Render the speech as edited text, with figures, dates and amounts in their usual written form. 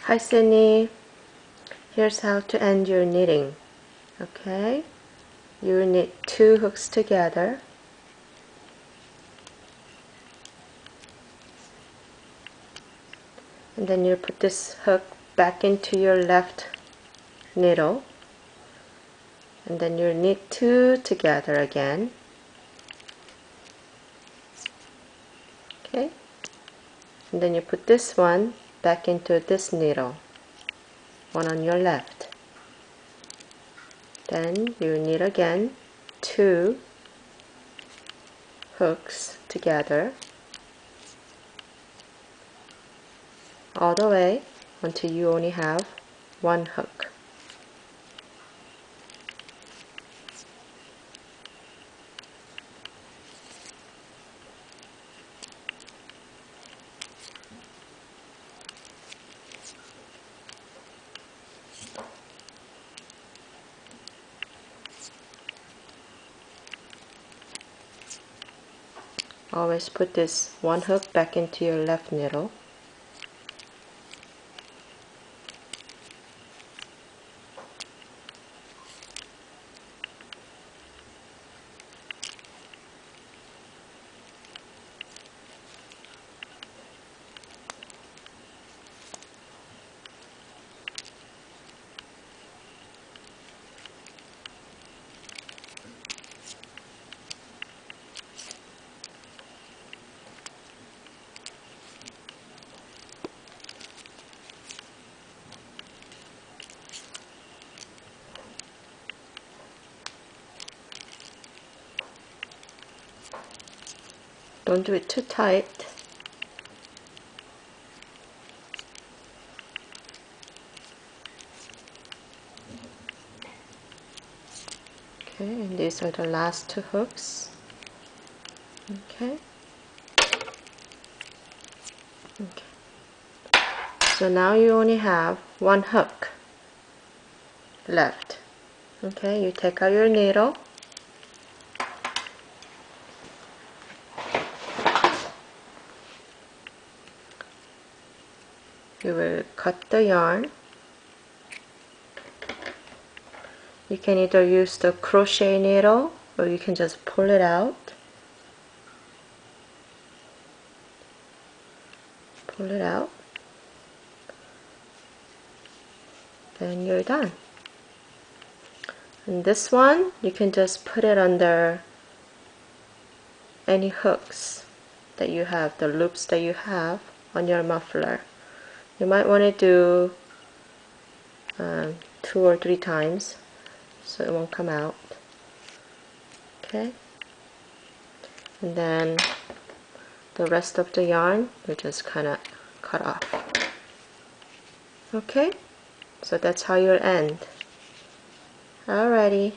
Hi Sydney, here's how to end your knitting. Okay, you knit 2 hooks together, and then you put this hook back into your left needle, and then you knit 2 together again. Okay, and then you put this one back into this needle, one on your left. Then you knit again 2 hooks together all the way until you only have 1 hook. Always put this 1 hook back into your left needle. Don't do it too tight. Okay, and these are the last 2 hooks. Okay. Okay. So now you only have 1 hook left. Okay, you take out your needle. You will cut the yarn. You can either use the crochet needle or you can just pull it out. Pull it out. Then you're done. And this one, you can just put it under any hooks that you have, the loops that you have on your muffler. You might want to do 2 or 3 times so it won't come out. Okay, and then the rest of the yarn you just kind of cut off. Okay, so that's how you'll end. Alrighty.